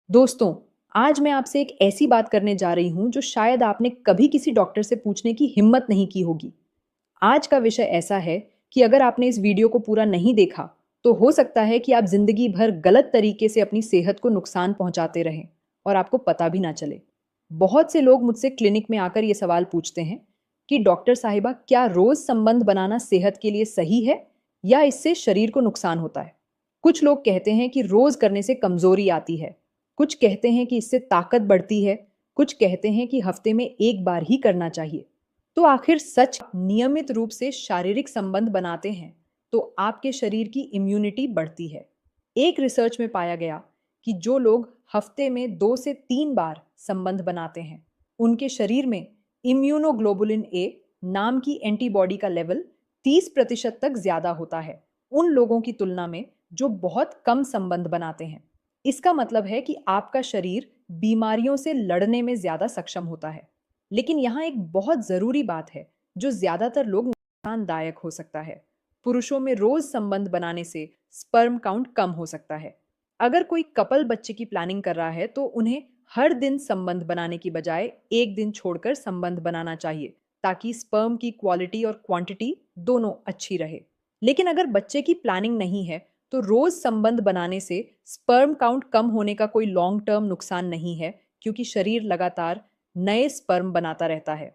दोस्तों, आज मैं आपसे एक ऐसी बात करने जा रही हूँ जो शायद आपने कभी किसी डॉक्टर से पूछने की हिम्मत नहीं की होगी। आज का विषय ऐसा है कि अगर आपने इस वीडियो को पूरा नहीं देखा, तो हो सकता है कि आप जिंदगी भर गलत तरीके से अपनी सेहत को नुकसान पहुंचाते रहें और आपको पता भी ना चले। बहुत से लोग मुझसे क्लिनिक में आकर ये सवाल पूछते हैं कि डॉक्टर साहिबा, क्या रोज संबंध बनाना सेहत के लिए सही है या इससे शरीर को नुकसान होता है? कुछ लोग कहते हैं कि रोज करने से कमजोरी आती है, कुछ कहते हैं कि इससे ताकत बढ़ती है, कुछ कहते हैं कि हफ्ते में एक बार ही करना चाहिए। तो आखिर सच, नियमित रूप से शारीरिक संबंध बनाते हैं तो आपके शरीर की इम्यूनिटी बढ़ती है। एक रिसर्च में पाया गया कि जो लोग हफ्ते में 2 से 3 बार संबंध बनाते हैं, उनके शरीर में इम्यूनोग्लोबुलिन ए नाम की एंटीबॉडी का लेवल 30% तक ज्यादा होता है उन लोगों की तुलना में जो बहुत कम संबंध बनाते हैं। इसका मतलब है कि आपका शरीर बीमारियों से लड़ने में ज्यादा सक्षम होता है। लेकिन यहाँ एक बहुत जरूरी बात है जो ज्यादातर लोग नुकसानदायक हो सकता है। पुरुषों में रोज संबंध बनाने से स्पर्म काउंट कम हो सकता है। अगर कोई कपल बच्चे की प्लानिंग कर रहा है तो उन्हें हर दिन संबंध बनाने की बजाय एक दिन छोड़कर संबंध बनाना चाहिए, ताकि स्पर्म की क्वालिटी और क्वांटिटी दोनों अच्छी रहे। लेकिन अगर बच्चे की प्लानिंग नहीं है तो रोज संबंध बनाने से स्पर्म काउंट कम होने का कोई लॉन्ग टर्म नुकसान नहीं है, क्योंकि शरीर लगातार नए स्पर्म बनाता रहता है।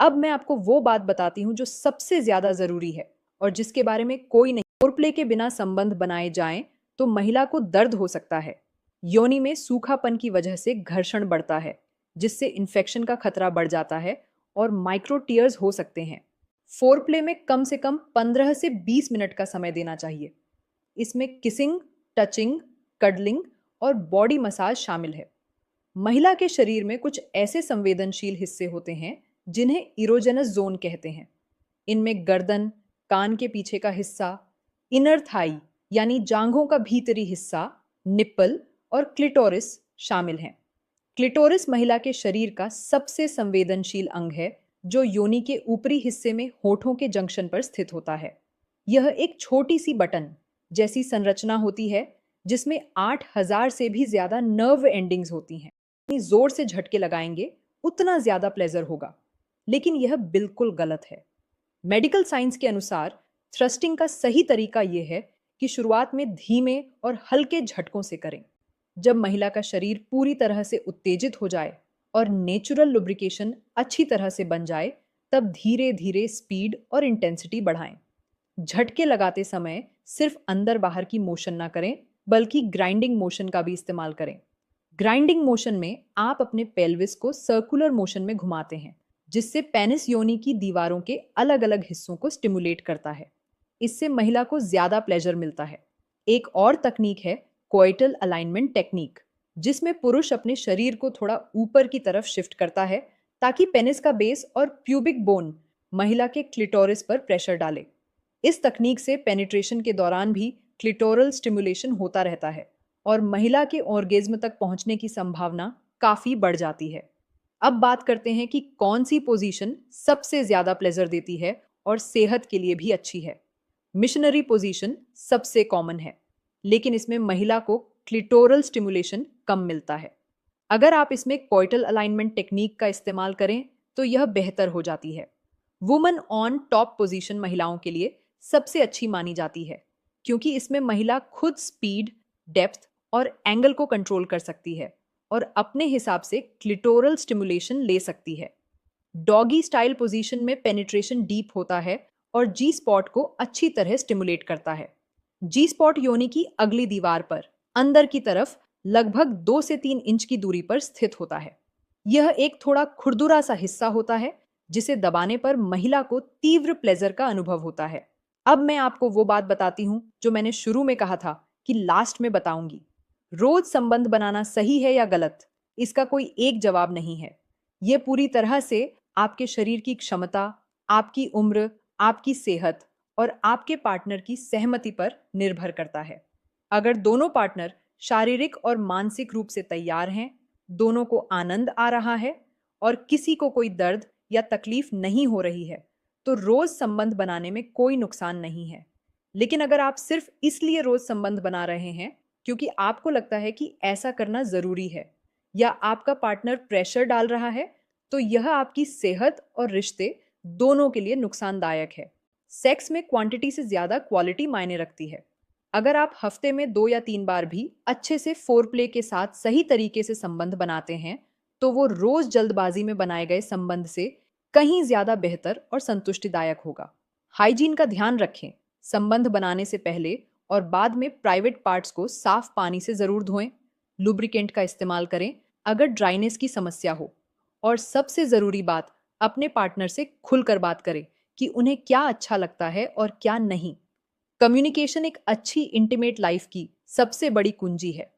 अब मैं आपको वो बात बताती हूँ जो सबसे ज्यादा जरूरी है और जिसके बारे में कोई नहीं। फोरप्ले के बिना संबंध बनाए जाएं तो महिला को दर्द हो सकता है। योनि में सूखापन की वजह से घर्षण बढ़ता है, जिससे इन्फेक्शन का खतरा बढ़ जाता है और माइक्रो टीयर्स हो सकते हैं। फोरप्ले में कम से कम 15 से 20 मिनट का समय देना चाहिए। इसमें किसिंग, टचिंग, कडलिंग और बॉडी मसाज शामिल है। महिला के शरीर में कुछ ऐसे संवेदनशील हिस्से होते हैं जिन्हें इरोजेनस जोन कहते हैं। इनमें गर्दन, कान के पीछे का हिस्सा, इनर थाई यानी जांघों का भीतरी हिस्सा, निप्पल और क्लिटोरिस शामिल हैं। क्लिटोरिस महिला के शरीर का सबसे संवेदनशील अंग है, जो योनि के ऊपरी हिस्से में होठों के जंक्शन पर स्थित होता है। यह एक छोटी सी बटन जैसी संरचना होती है जिसमें 8,000 से भी ज्यादा नर्व एंडिंग्स होती हैं। जितनी जोर से झटके लगाएंगे उतना ज्यादा प्लेजर होगा। लेकिन यह बिल्कुल गलत है। मेडिकल साइंस के अनुसार थ्रस्टिंग का सही तरीका यह है कि शुरुआत में धीमे और हल्के झटकों से करें। जब महिला का शरीर पूरी तरह से उत्तेजित हो जाए और नेचुरल लुब्रिकेशन अच्छी तरह से बन जाए, तब धीरे धीरे स्पीड और इंटेंसिटी बढ़ाएं। झटके लगाते समय सिर्फ अंदर बाहर की मोशन ना करें, बल्कि ग्राइंडिंग मोशन का भी इस्तेमाल करें। ग्राइंडिंग मोशन में आप अपने पेल्विस को सर्कुलर मोशन में घुमाते हैं, जिससे पेनिस योनि की दीवारों के अलग अलग हिस्सों को स्टिमुलेट करता है। इससे महिला को ज्यादा प्लेजर मिलता है। एक और तकनीक है कोइटल अलाइनमेंट टेक्निक, जिसमें पुरुष अपने शरीर को थोड़ा ऊपर की तरफ शिफ्ट करता है ताकि पेनिस का बेस और प्यूबिक बोन महिला के क्लिटोरिस पर प्रेशर डाले। इस तकनीक से पेनिट्रेशन के दौरान भी क्लिटोरल स्टिमुलेशन होता रहता है और महिला के ऑर्गेज्म तक पहुंचने की संभावना काफी बढ़ जाती है। अब बात करते हैं कि कौन सी पोजीशन सबसे ज्यादा प्लेजर देती है और सेहत के लिए भी अच्छी है। मिशनरी पोजीशन सबसे कॉमन है, लेकिन इसमें महिला को क्लिटोरल स्टिमुलेशन कम मिलता है। अगर आप इसमें कोइटल अलाइनमेंट टेक्निक का इस्तेमाल करें तो यह बेहतर हो जाती है। वुमन ऑन टॉप पोजीशन महिलाओं के लिए सबसे अच्छी मानी जाती है, क्योंकि इसमें महिला खुद स्पीड, डेप्थ और एंगल को कंट्रोल कर सकती है और अपने हिसाब से क्लिटोरल स्टिमुलेशन ले सकती है। डॉगी स्टाइल पोजीशन में पेनिट्रेशन डीप होता है और जी स्पॉट को अच्छी तरह स्टिमुलेट करता है। जी स्पॉट योनि की अगली दीवार पर अंदर की तरफ लगभग 2 से 3 इंच की दूरी पर स्थित होता है। यह एक थोड़ा खुरदुरा सा हिस्सा होता है जिसे दबाने पर महिला को तीव्र प्लेजर का अनुभव होता है। अब मैं आपको वो बात बताती हूँ जो मैंने शुरू में कहा था कि लास्ट में बताऊंगी। रोज संबंध बनाना सही है या गलत, इसका कोई एक जवाब नहीं है। यह पूरी तरह से आपके शरीर की क्षमता, आपकी उम्र, आपकी सेहत और आपके पार्टनर की सहमति पर निर्भर करता है। अगर दोनों पार्टनर शारीरिक और मानसिक रूप से तैयार हैं, दोनों को आनंद आ रहा है और किसी को कोई दर्द या तकलीफ नहीं हो रही है, तो रोज संबंध बनाने में कोई नुकसान नहीं है। लेकिन अगर आप सिर्फ इसलिए रोज संबंध बना रहे हैं क्योंकि आपको लगता है कि ऐसा करना ज़रूरी है, या आपका पार्टनर प्रेशर डाल रहा है, तो यह आपकी सेहत और रिश्ते दोनों के लिए नुकसानदायक है। सेक्स में क्वांटिटी से ज़्यादा क्वालिटी मायने रखती है। अगर आप हफ्ते में 2 या 3 बार भी अच्छे से फोरप्ले के साथ सही तरीके से संबंध बनाते हैं, तो वो रोज़ जल्दबाजी में बनाए गए संबंध से कहीं ज़्यादा बेहतर और संतुष्टिदायक होगा। हाइजीन का ध्यान रखें। संबंध बनाने से पहले और बाद में प्राइवेट पार्ट्स को साफ पानी से ज़रूर धोएं। लुब्रिकेंट का इस्तेमाल करें अगर ड्राइनेस की समस्या हो। और सबसे ज़रूरी बात, अपने पार्टनर से खुलकर बात करें कि उन्हें क्या अच्छा लगता है और क्या नहीं। कम्युनिकेशन एक अच्छी इंटीमेट लाइफ की सबसे बड़ी कुंजी है।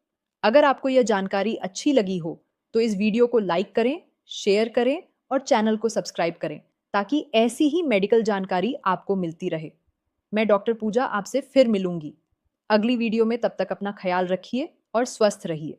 अगर आपको यह जानकारी अच्छी लगी हो तो इस वीडियो को लाइक करें, शेयर करें और चैनल को सब्सक्राइब करें, ताकि ऐसी ही मेडिकल जानकारी आपको मिलती रहे। मैं डॉक्टर पूजा आपसे फिर मिलूंगी अगली वीडियो में। तब तक अपना ख्याल रखिए और स्वस्थ रहिए।